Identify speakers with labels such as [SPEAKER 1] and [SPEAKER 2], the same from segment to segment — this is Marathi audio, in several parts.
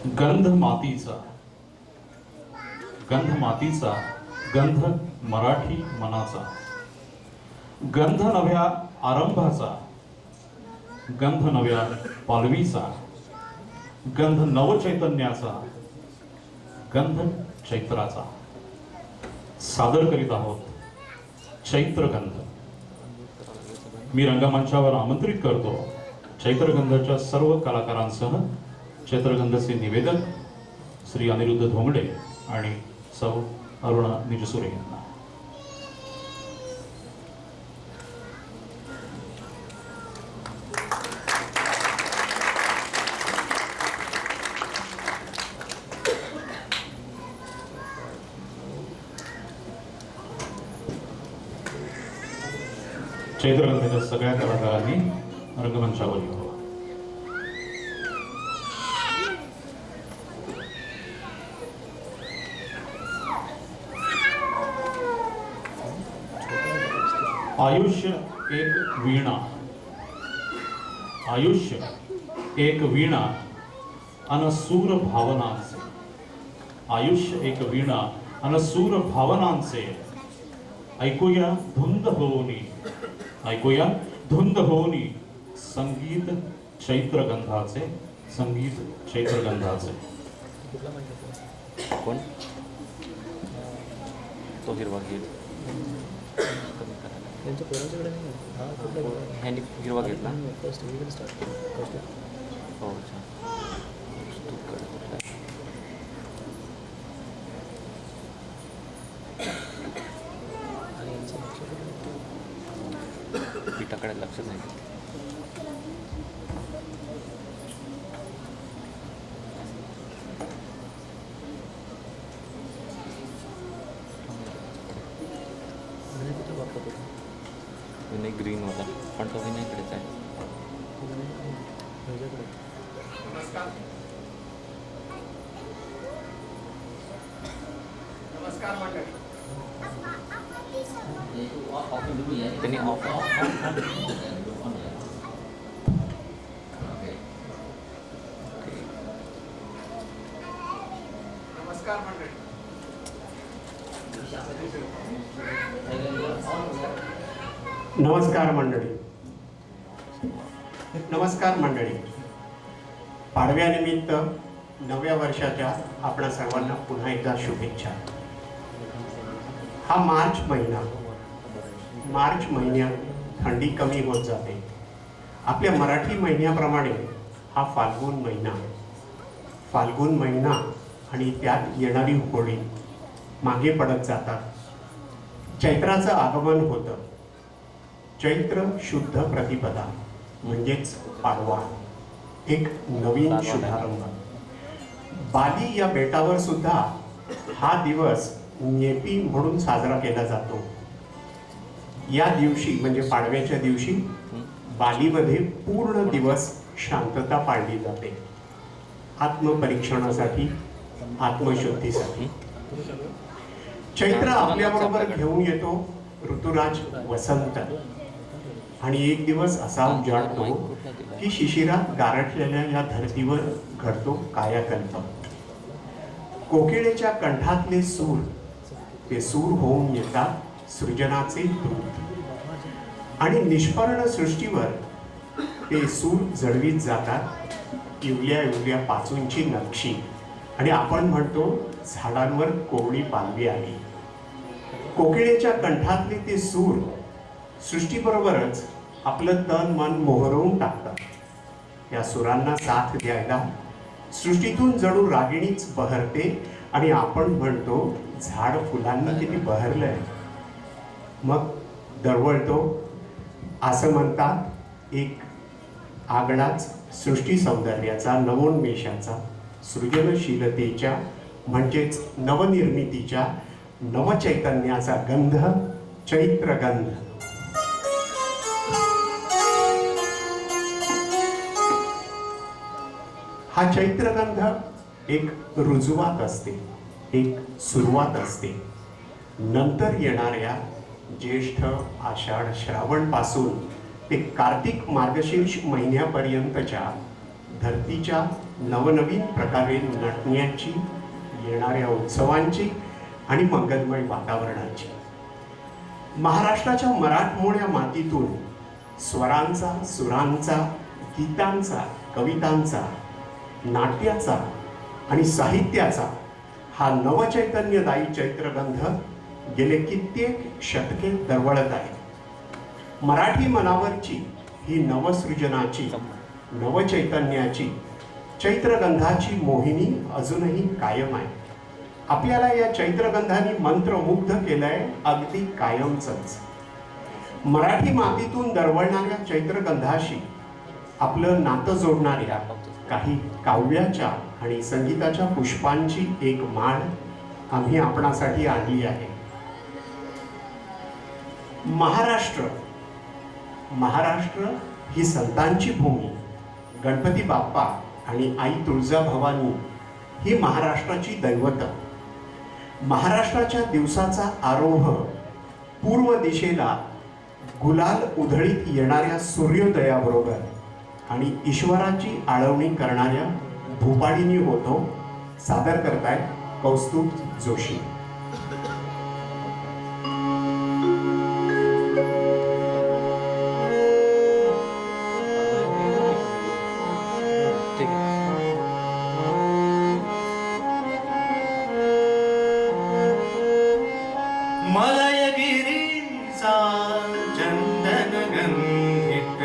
[SPEAKER 1] गंध मातीचा, गंध मातीचा, गंध मराठी मनाचा, गंध नव्या आरंभाचा, गंध नव्या पालवीचा, गंध नवचैतन्याचा, गंध चैत्राचा. सादर करीत आहोत चैत्रगंध. मी रंगमंचावर आमंत्रित करतो चैत्रगंधाच्या सर्व कलाकारांसह चैत्रगंधाचे निवेदक श्री अनिरुद्ध धोंगडे आणि सौ अरुणा निजसुरे यांना. चैत्रगंधाच्या सगळ्या कलाकारांनी रंगमंचावर यावं. आयुष्य एक वीणा, आयुष्य एक वीणा अनसूर भावनांचे, आयुष्य एक वीणा अनसूर भावनांचे. ऐकूया धुंद होऊनी, ऐकूया धुंद होऊनी संगीत चैत्रगंधाचे, संगीत चैत्रगंधाचे.
[SPEAKER 2] कोण तो हिरवा घेत
[SPEAKER 3] त्यांच्या पोरांच्याकडे नाही.
[SPEAKER 2] ह्यांनी हिरवा घेतला.
[SPEAKER 3] फर्स्ट
[SPEAKER 2] हो अच्छा.
[SPEAKER 3] आणि यांचं
[SPEAKER 2] पिठाकडे लक्ष नाही.
[SPEAKER 3] कुठे वापरत होता
[SPEAKER 2] विनय ग्रीन होता पण तो विनयकडेच आहे.
[SPEAKER 3] माझ्याकडे
[SPEAKER 4] नमस्कार मंडळी.
[SPEAKER 2] त्यांनी ऑफ
[SPEAKER 4] नमस्कार मंडळी. नमस्कार मंडळी. नमस्कार मंडळी. पाडव्यानिमित्त नव्या वर्षाच्या आपणा सर्वांना पुन्हा एकदा शुभेच्छा. हा मार्च महिना, मार्च महिन्यात थंडी कमी होत जाते. आपल्या मराठी महिन्याप्रमाणे हा फाल्गुन महिना, फाल्गुन महिना आणि त्यात येणारी होळी मागे पडत जातात. चैत्राचं आगमन होतं. चैत्र शुद्ध प्रतिपदा म्हणजेच पाडवा, एक नवीन शुभारंभ. बाली या बेटावर सुद्धा हा दिवस नेपी म्हणून साजरा केला जातो. या दिवशी म्हणजे पाडव्याच्या दिवशी बालीमध्ये पूर्ण दिवस शांतता पाळली जाते, आत्मपरीक्षणासाठी, आत्मशुद्धीसाठी. चैत्र आपल्याबरोबर घेऊन येतो ऋतुराज वसंत, आणि एक दिवस असा उजाडतो की शिशिरात गारठलेल्या या धर्तीवर घडतो कायाकल्प. कोकिळेच्या कंठातले सूर, ते सूर होऊन येतात सृजनाचे दूत, आणि निष्पर्ण सृष्टीवर ते सूर जडवीत जातात इवल्या इवल्या पाचूंची नक्षी, आणि आपण म्हणतो झाडांवर कोवळी पालवी आली. कोकिळेच्या कंठातले ते सूर सृष्टीबरोबरच आपलं तन मन मोहरवून टाकतात. या सुरांना साथ द्यायला सृष्टीतून जणू रागिणीच बहरते, आणि आपण म्हणतो झाड फुलांनी किती बहरलंय. मग दरवळतो. असं म्हणतात एक आगळाच सृष्टी सौंदर्याचा, नवोन्मेषाचा, सृजनशीलतेच्या म्हणजेच नवनिर्मितीच्या, नवचैतन्याचा गंध चैत्रगंध. हा चैत्रगंध एक रुजुवात असते, एक सुरुवात असते. नंतर येणाऱ्या ज्येष्ठ आषाढ श्रावण पासून ते कार्तिक मार्गशीर्ष महिन्यापर्यंतच्या धरतीच्या नवनवीन प्रकारे नटण्याची, येणाऱ्या उत्सवांची आणि मंगलमय वातावरणाची. महाराष्ट्राच्या मराठमोळ्या मातीतून स्वरांचा, सुरांचा, गीतांचा, कवितांचा, नाट्याचा आणि साहित्याचा हा नवचैतन्यदायी चैत्रगंध गेले कित्येक शतके दरवळत आहे. मराठी मनावरची ही नवसृजनाची, नवचैतन्याची, चैत्रगंधाची मोहिनी अजूनही कायम आहे. आपल्याला या चैत्रगंधाने मंत्रमुग्ध केलंय अगदी कायमचंच. मराठी मातीतून दरवळणाऱ्या चैत्रगंधाशी आपलं नातं जोडणाऱ्या काही काव्याच्या आणि संगीताच्या पुष्पांची एक माळ आम्ही आपणासाठी आणली आहे. महाराष्ट्र ही संतांची भूमी. गणपती बाप्पा आणि आई तुळजाभवानी ही महाराष्ट्राची दैवत. महाराष्ट्राच्या दिवसाचा आरोह पूर्व दिशेला गुलाल उधळीत येणाऱ्या सूर्योदयाबरोबर आणि ईश्वराची आळवणी करणाऱ्या भूपाळीनी होतो. सादर करताय कौस्तुभ जोशी.
[SPEAKER 2] ठीक आहे.
[SPEAKER 5] मलयगिरीचा चंदन गंधित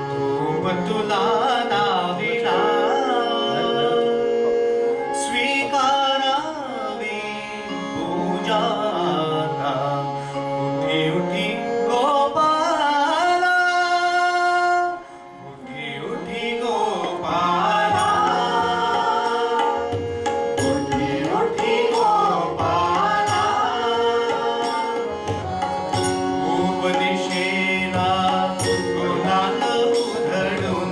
[SPEAKER 5] धूप तुला दाविला, स्वीकारावी पूजा आता. उठी उठी गोपाला, उठी उठी गोपाला, उठी उठी गोपाला. उपदिशेला गुलाल उधळून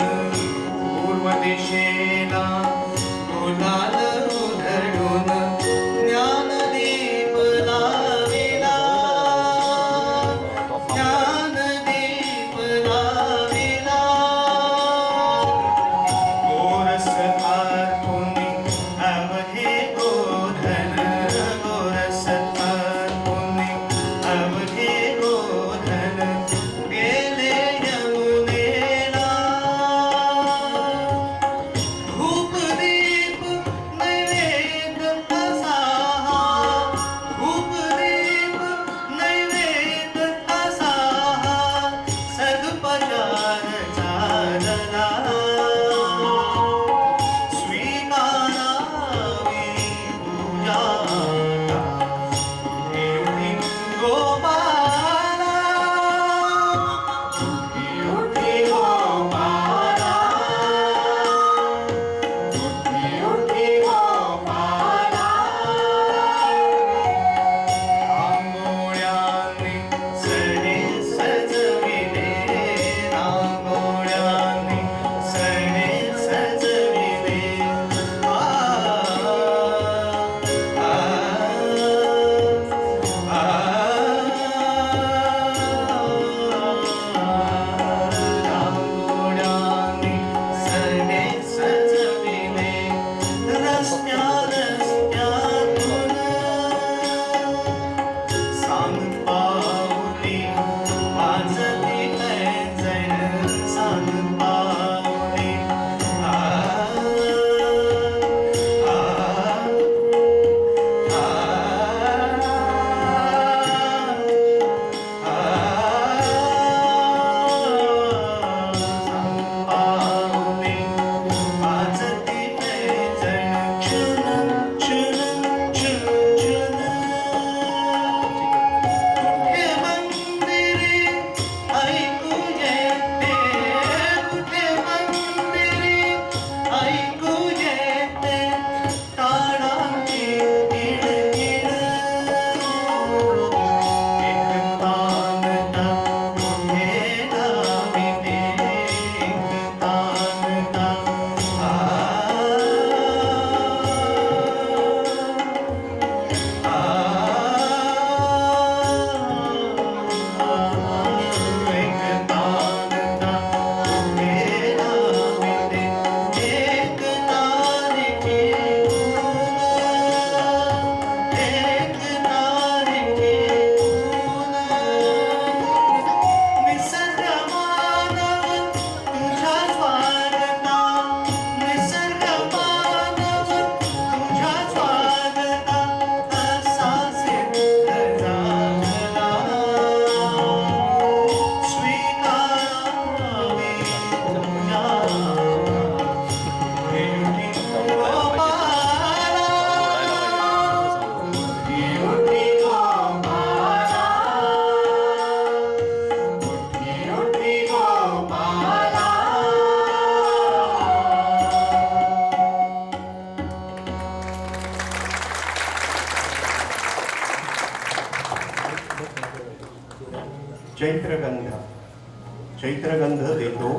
[SPEAKER 4] चैत्रगंध. चैत्रगंध देतो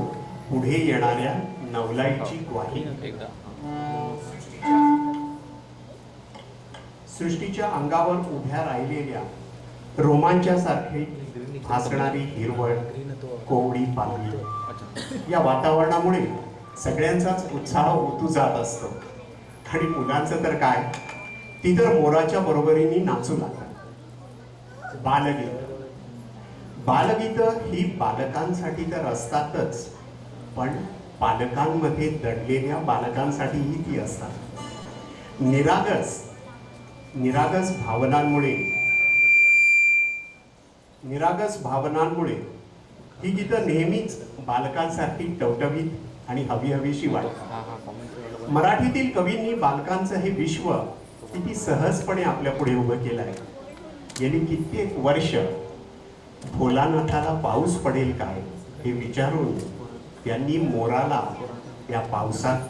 [SPEAKER 4] पुढे येणाऱ्या नवलाईची ग्वाही.
[SPEAKER 2] एकदा
[SPEAKER 4] सृष्टीच्या अंगावर उभ्या राहिलेल्या रोमांच्यासारखे भासणारी हिरवळ, कोवळी पालवी या वातावरणामुळे सगळ्यांचाच उत्साह ओतू जात असतो. आणि मुलांचं तर काय, ती तर मोराच्या बरोबरीने नाचू लागतात. बालगीत ही बालकांसाठी तर असतातच, पण पालकांमध्ये दडलेल्या बालकांसाठीही ती असतात. निरागस भावनांमुळे ही गीतं नेहमीच बालकांसाठी टवटवीत आणि हवीहवीशी वाटतात. मराठीतील कवींनी बालकांचं हे विश्व किती सहजपणे आपल्या पुढे उभं केलं आहे. गेली कित्येक वर्ष भोलानाथाला पाऊस पडेल काय हे विचारून त्यांनी मोराला या पावसात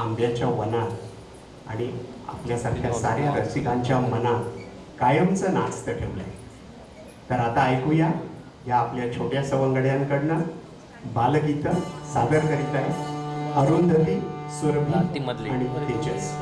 [SPEAKER 4] आंब्याच्या वनात आणि आपल्यासारख्या साऱ्या रसिकांच्या मनात कायमचं नाचतं ठेवलंय. तर आता ऐकूया या आपल्या छोट्या सवंगड्यांकडनं बालगीतं सादर करीत आहे अरुंधती, सुरभी
[SPEAKER 2] मधली.
[SPEAKER 4] आणि तेजस.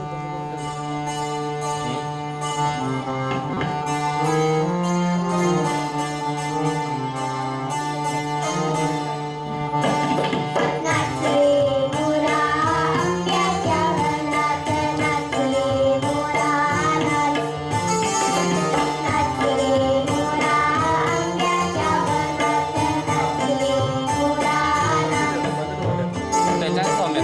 [SPEAKER 2] त्याच्यात सौम्य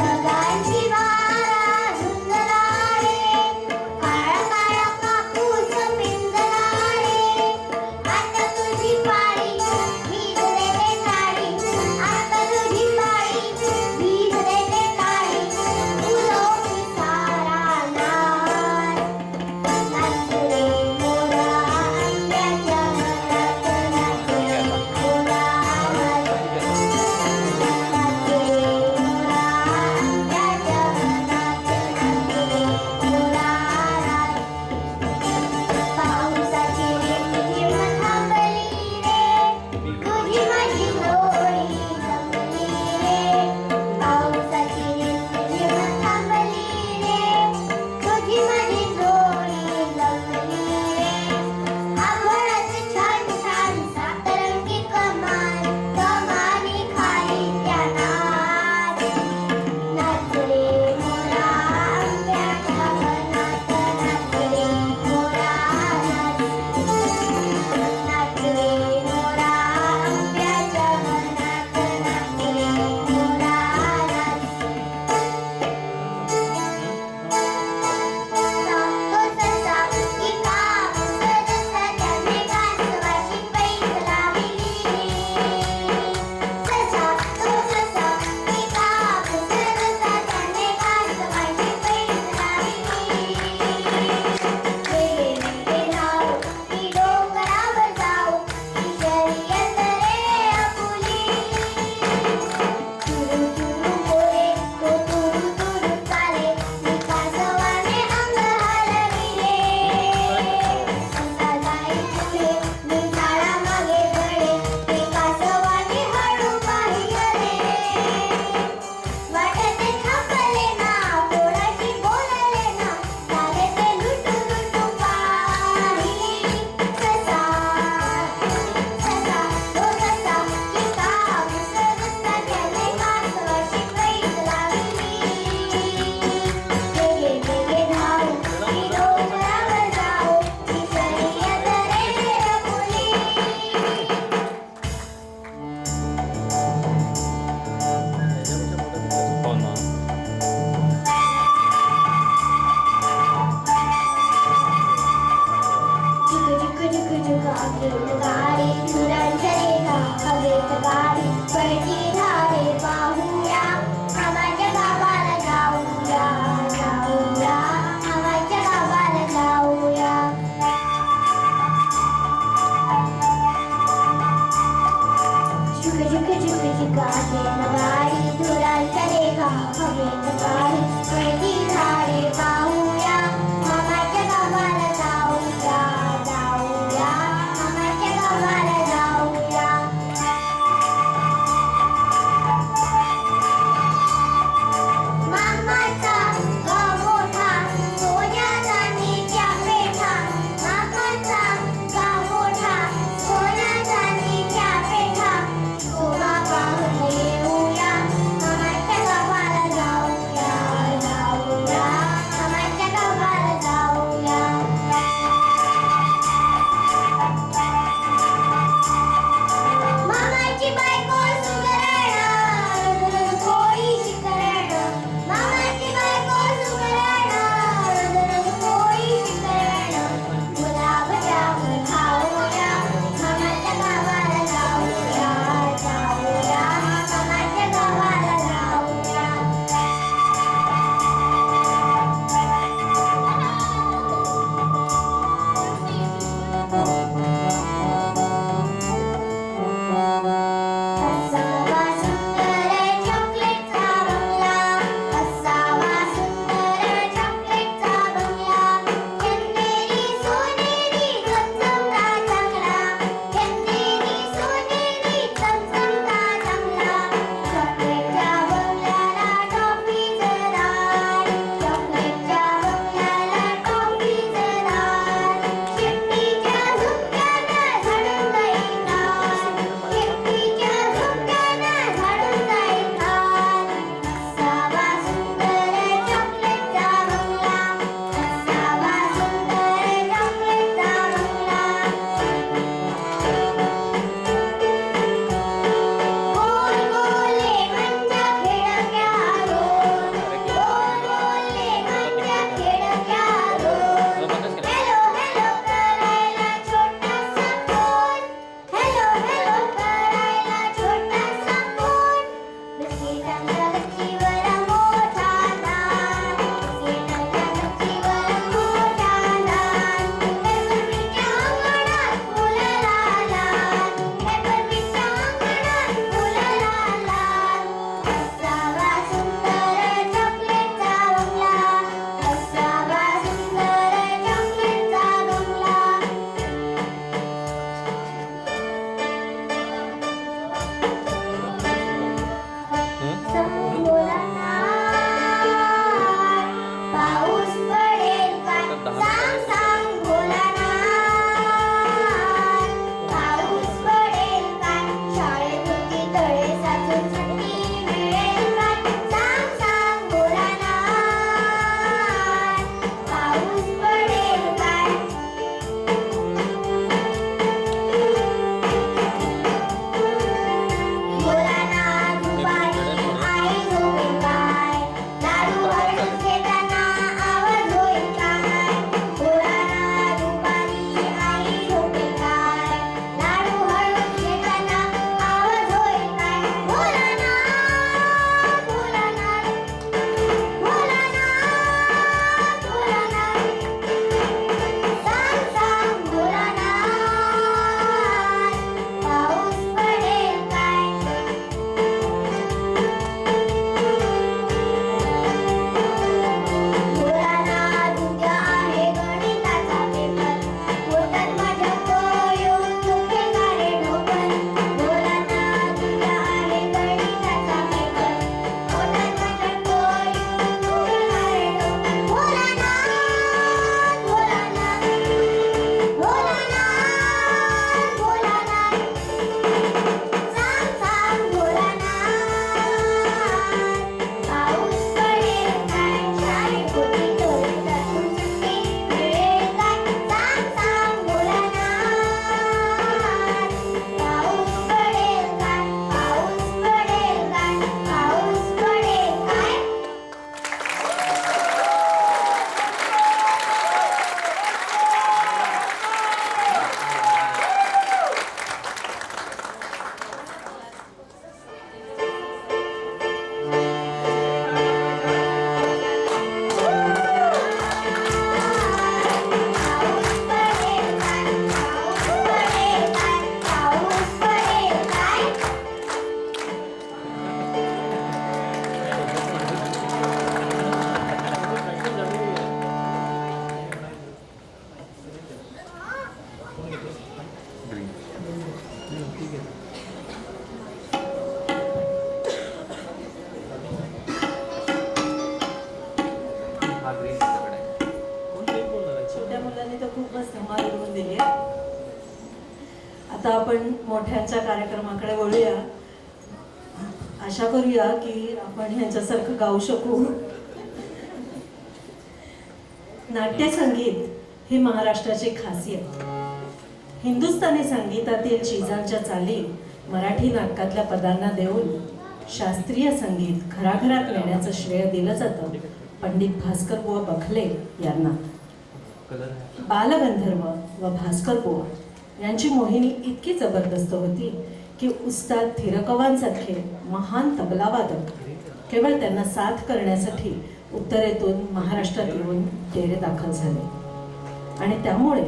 [SPEAKER 6] आपण मोठ्यांच्या कार्यक्रमाकडे वळूया. आशा करूया की आपण ह्यांच्यासारखं गाऊ शकू. नाट्यसंगीत ही महाराष्ट्राची खासियत. हिंदुस्थानी संगीतातील चिजांच्या चाली मराठी नाटकातल्या पदांना देऊन शास्त्रीय संगीत घराघरात नेण्याचं श्रेय दिलं जातं पंडित भास्कर बुवा बखले यांना. बालगंधर्व व भास्कर बुवा यांची मोहिनी इतकी जबरदस्त होती की उस्ताद थिरकवांसारखे महान तबलावादक केवळ त्यांना साथ करण्यासाठी उत्तरेतून महाराष्ट्रात येऊन डेरे दाखल झाले. आणि त्यामुळे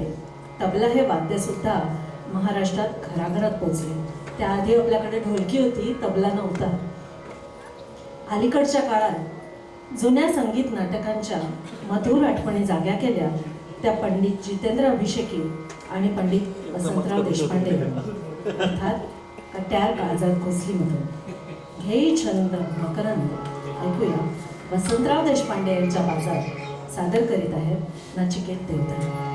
[SPEAKER 6] तबला हे वाद्य सुद्धा महाराष्ट्रात घराघरात पोचले. त्याआधी आपल्याकडे ढोलकी होती, तबला नव्हता. अलीकडच्या काळात जुन्या संगीत नाटकांच्या मधुर आठवणी जाग्या केल्या त्या पंडित जितेंद्र अभिषेकी आणि पंडित वसंतराव देशपांडे अर्थात कट्यार काळजात घोसलीमधून. घेई छंद मकरंद ऐकूया वसंतराव देशपांडे यांच्या बाजार सादर करीत आहेत नचिकेत देवधर.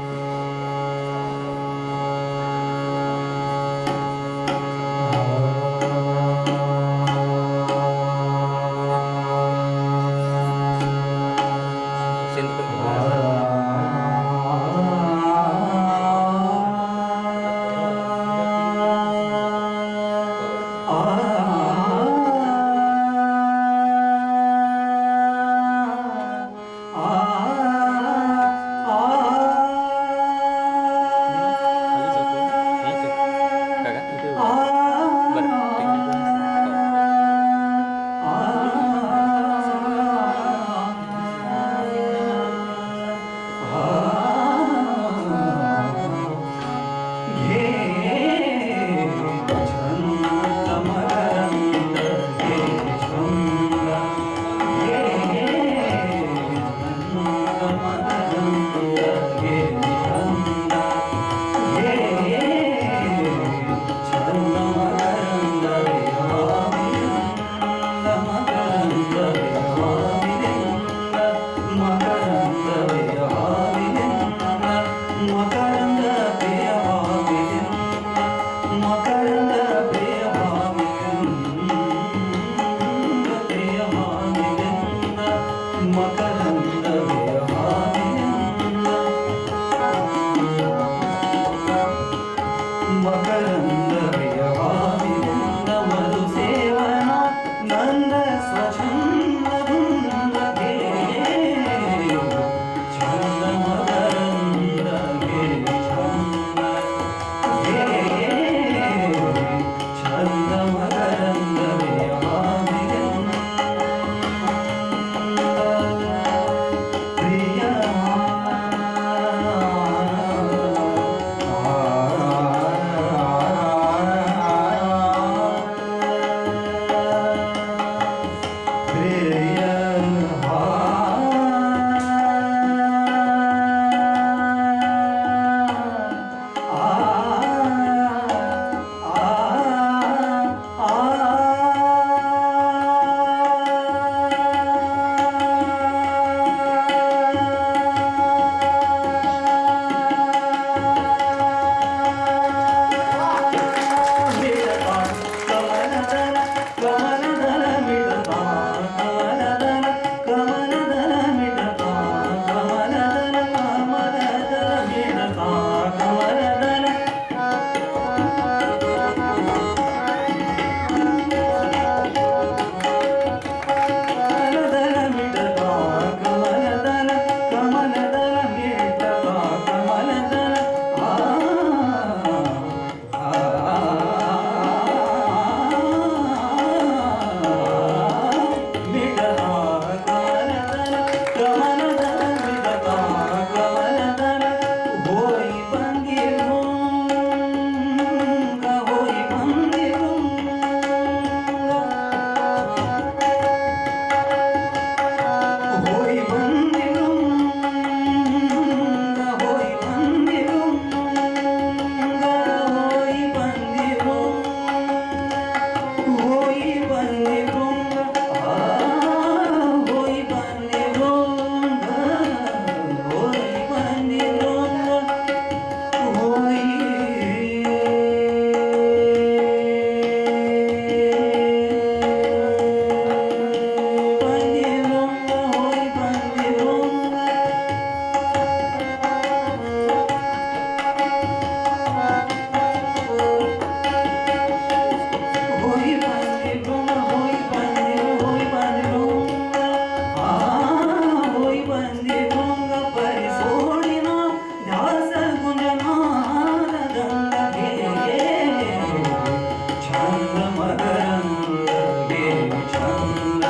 [SPEAKER 5] मकरंद घे छंद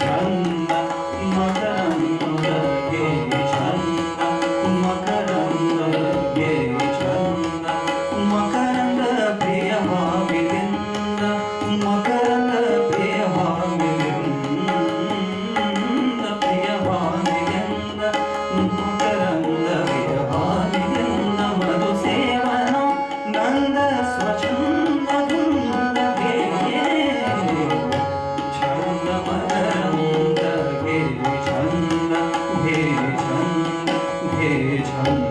[SPEAKER 5] छंद मकरंद घे छंद मकरंद घे छंद मकरंद प्रिय भामिलिंद मकरंद प्रिय भामिलिंद प्रिय भामिलिंद मकरंद प्रिय भामिलिंद मधुसेवन नंद स्वच्छंद धुंद घे छंद मकरंद घे छंद घे छंद घे छंद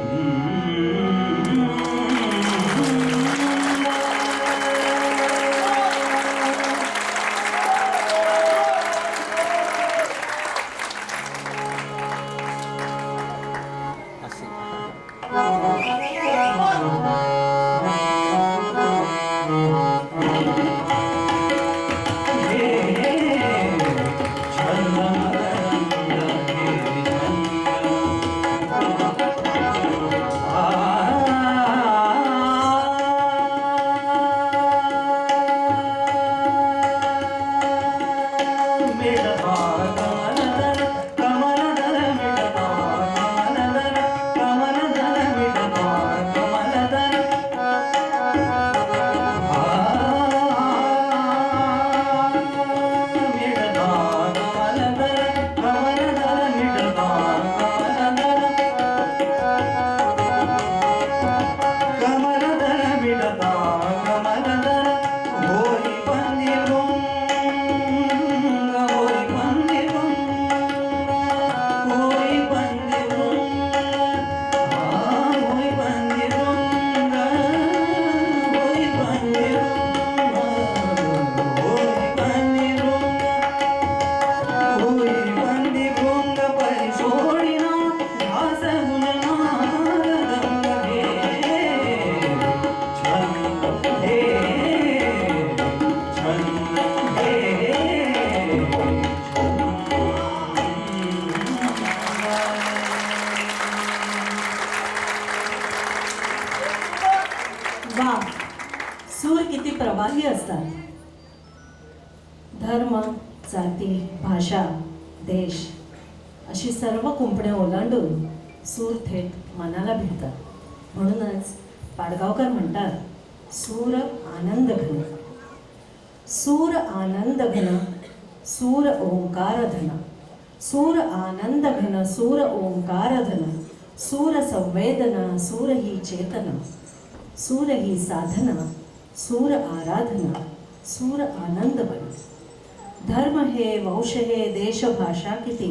[SPEAKER 2] असे
[SPEAKER 5] छंद मकरंद घे छंद मिळता कमलदल कमलदल मिळता कमलदल कमलदल मिळता कमलदल मिळता कमलदल कमलदल मिळता कमलदल कमलदल मिळता कमलदल होई पंदिरुंग होई पंदिरुंग होई पंदिरुंग होई पंदिरुंग होई पंदिरुंग होई पंदिरुंग होई पंदिरुंग परिसोडिना घास गुणनार रंग घे छंद घे छंद घे
[SPEAKER 6] वा, सूर किती प्रवाही असतात. धर्म, जाती, भाषा, देश अशी सर्व कुंपणे ओलांडून सूर थेट मनाला भिडतात. म्हणूनच पाडगावकर म्हणतात, सूर आनंद घन. सूर आनंद घन, सूर ओंकार धन. सूर आनंद घन, सूर ओंकार धन. सूर संवेदना, सूर ही चेतना. सूर ही साधना, सूर आराधना, सूर आनंद बन. धर्म हे, वंश हे, देश भाषा किती,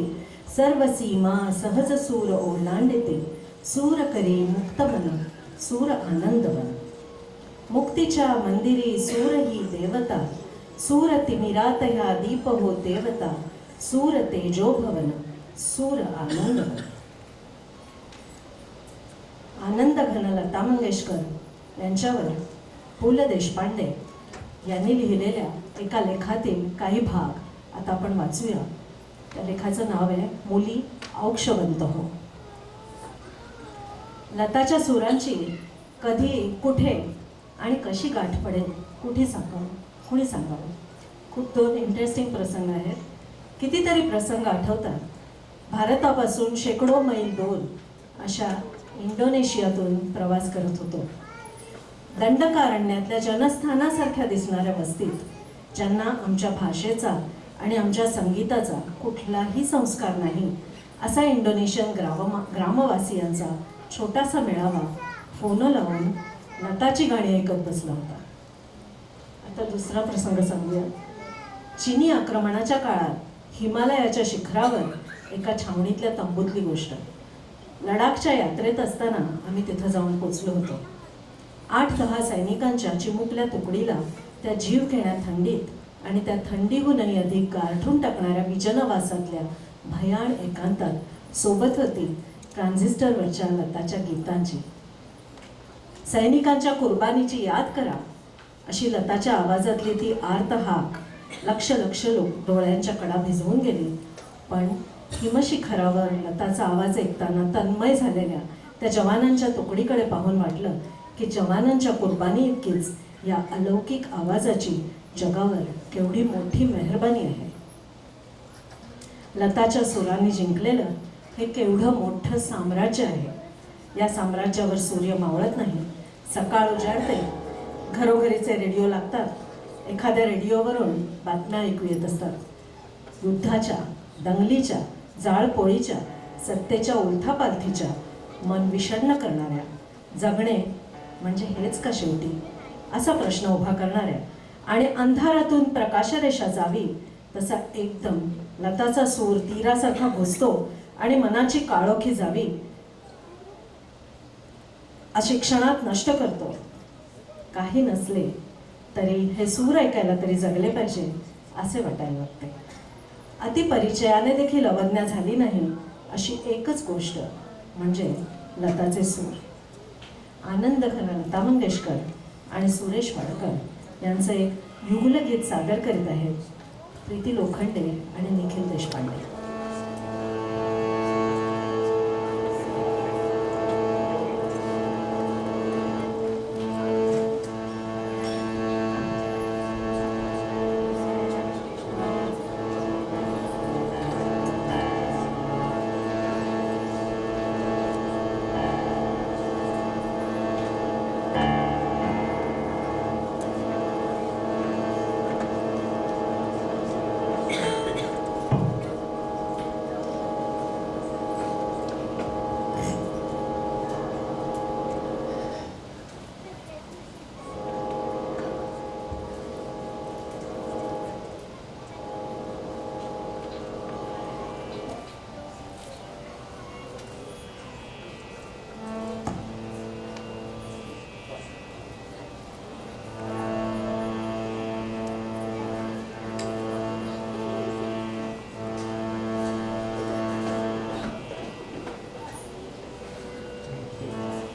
[SPEAKER 6] सर्व सीमा सहज सूर ओलांडते. सूर करी मुक्त मन, सूर आनंद बन. मुक्तीच्या मंदिरी सूर ही देवता. सूर तिमिरात ह्या दीप हो देवता. सूर तेजो भवन, सूर आनंद बन. आनंद घन लता मंगेशकर यांच्यावर पु ल देशपांडे यांनी लिहिलेल्या एका लेखातील काही भाग आता आपण वाचूया. त्या लेखाचं नाव आहे मुली औक्षवंत हो. लताच्या सुरांची कधी, कुठे आणि कशी गाठ पडेल कुठे कुणी सांगावं. खूप दोन इंटरेस्टिंग प्रसंग आहेत. कितीतरी प्रसंग आठवतात. भारतापासून शेकडो मैल दूर अशा इंडोनेशियातून प्रवास करत होतो. दंडकारण्यातल्या जनस्थानासारख्या दिसणाऱ्या वस्तीत ज्यांना आमच्या भाषेचा आणि आमच्या संगीताचा कुठलाही संस्कार नाही असा इंडोनेशियन ग्रामवासियांचा छोटासा मेळावा फोन लावून लताची गाणी ऐकत बसला होता. आता दुसरा प्रसंग सांगूया. चीनी आक्रमणाच्या काळात हिमालयाच्या शिखरावर एका छावणीतल्या तंबूतली गोष्ट. लडाखच्या यात्रेत असताना आम्ही तिथं जाऊन पोचलो होतो. 8-10 सैनिकांच्या चिमुकल्या तुकडीला त्या जीव घेण्या थंडीत आणि त्या थंडीहूनही अधिक गारठून टाकणाऱ्या विजनवासातल्या भयान एकांतात सोबत होती ट्रान्झिस्टरवरच्या लताच्या गीतांची. सैनिकांच्या कुर्बानीची याद करा अशी लताच्या आवाजातली ती आर्त हाक लक्ष लक्ष लोक डोळ्यांच्या कडा भिजवून गेली. पण हिमशिखरावर लताचा आवाज ऐकताना तन्मय झालेल्या त्या जवानांच्या तुकडीकडे पाहून वाटलं की जवानांच्या कुर्बानी इतकीच या अलौकिक आवाजाची जगावर केवढी मोठी मेहरबानी आहे. लताच्या सुरांनी जिंकलेलं हे केवढं मोठं साम्राज्य आहे. या साम्राज्यावर सूर्य मावळत नाही. सकाळ उजाडते, घरोघरीचे रेडिओ लागतात. एखाद्या रेडिओवरून बातम्या ऐकू येत असतात. युद्धाच्या, दंगलीच्या, जाळपोळीच्या, सत्तेच्या उलथापालथीच्या, मन विषण्ण करणाऱ्या, जगणे म्हणजे हेच का शेवटी असा प्रश्न उभा करणाऱ्या आणि अंधारातून प्रकाशरेषा जावी तसा एकदम लताचा सूर तीरासारखा घुसतो आणि मनाची काळोखी जावी अशी क्षणात नष्ट करतो. काही नसले तरी हे सूर ऐकायला तरी जगले पाहिजे असे वाटायला लागते. अतिपरिचयाने देखील अवज्ञा झाली नाही अशी एकच गोष्ट म्हणजे लताचे सूर. आनंद घन लता मंगेशकर आणि सुरेश वाडकर यांचे एक युगलगीत सादर करीत आहेत प्रीती लोखंडे आणि निखिल देशपांडे.